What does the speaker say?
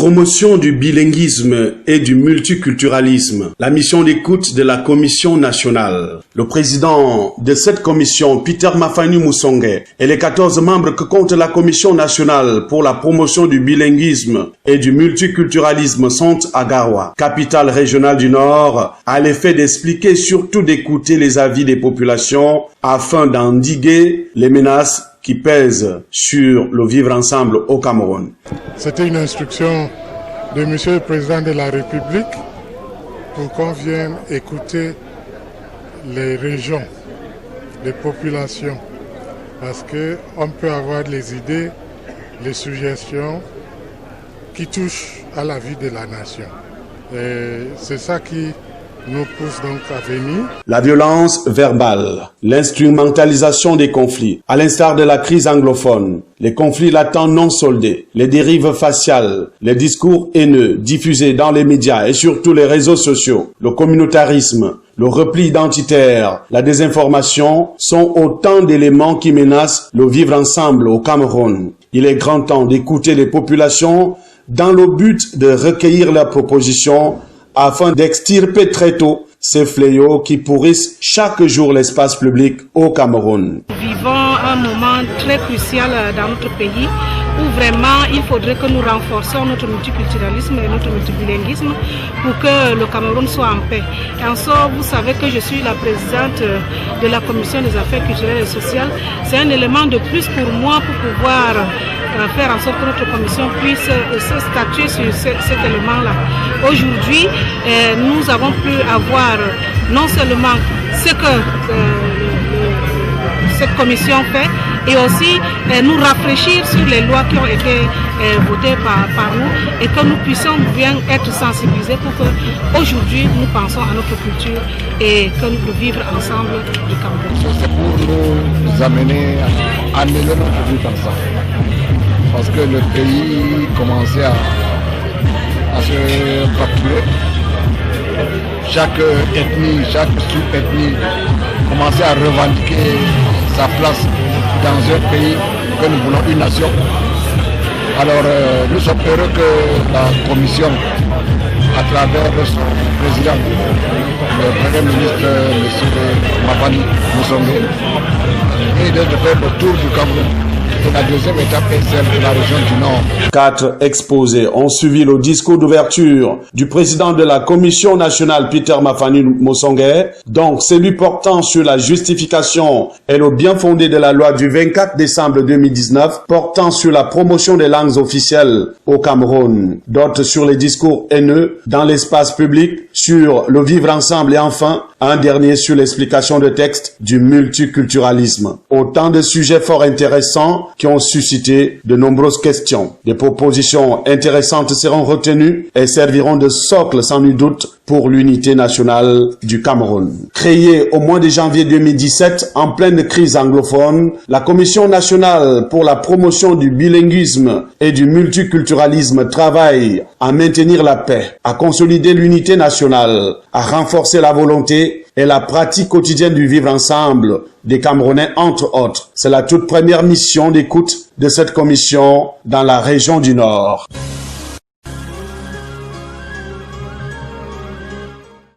promotion du bilinguisme et du multiculturalisme, la mission d'écoute de la Commission nationale. Le président de cette commission, Peter Mafani Musonge, et les 14 membres que compte la Commission nationale pour la promotion du bilinguisme et du multiculturalisme sont à Garoua, capitale régionale du Nord, à l'effet d'expliquer, surtout d'écouter les avis des populations afin d'endiguer les menaces qui pèsent sur le vivre ensemble au Cameroun. C'était une instruction de Monsieur le Président de la République pour qu'on vienne écouter les régions, les populations, parce qu'on peut avoir les idées, les suggestions qui touchent à la vie de la nation. Et c'est ça qui nous pousse donc à venir. La violence verbale, l'instrumentalisation des conflits, à l'instar de la crise anglophone, les conflits latents non soldés, les dérives faciales, les discours haineux diffusés dans les médias et surtout les réseaux sociaux, le communautarisme, le repli identitaire, la désinformation sont autant d'éléments qui menacent le vivre ensemble au Cameroun. Il est grand temps d'écouter les populations dans le but de recueillir leurs propositions afin d'extirper très tôt ces fléaux qui pourrissent chaque jour l'espace public au Cameroun. Nous vivons un moment très crucial dans notre pays où vraiment il faudrait que nous renforcions notre multiculturalisme et notre multibilinguisme pour que le Cameroun soit en paix. Et en sort, vous savez que je suis la présidente de la Commission des affaires culturelles et sociales. C'est un élément de plus pour moi pour pouvoir faire en sorte que notre commission puisse se statuer sur cet élément-là. Aujourd'hui, nous avons pu avoir non seulement ce que cette commission fait, et aussi nous rafraîchir sur les lois qui ont été votées par nous et que nous puissions bien être sensibilisés pour qu'aujourd'hui nous pensons à notre culture et que nous vivons ensemble du Cameroun. C'est pour nous amener à améliorer notre vie ensemble. Parce que le pays commençait à se fracturer. Chaque ethnie, chaque sous-ethnie commençait à revendiquer sa place dans un pays que nous voulons une nation. Alors nous sommes heureux que la commission, à travers son président, le Premier ministre, M. Mafani Musonge, et de faire le tour du Cameroun. La deuxième étape est celle de la région du Nord. 4 exposés ont suivi le discours d'ouverture du président de la Commission nationale Peter Mafani Musonge, donc celui portant sur la justification et le bien fondé de la loi du 24 décembre 2019 portant sur la promotion des langues officielles au Cameroun, d'autres sur les discours haineux dans l'espace public, sur le vivre ensemble et enfin un dernier sur l'explication de texte du multiculturalisme. Autant de sujets fort intéressants qui ont suscité de nombreuses questions. Des propositions intéressantes seront retenues et serviront de socle sans nul doute pour l'unité nationale du Cameroun. Créée au mois de janvier 2017 en pleine crise anglophone, la Commission nationale pour la promotion du bilinguisme et du multiculturalisme travaille à maintenir la paix, à consolider l'unité nationale, à renforcer la volonté et la pratique quotidienne du vivre ensemble des Camerounais, entre autres. C'est la toute première mission d'écoute de cette commission dans la région du Nord.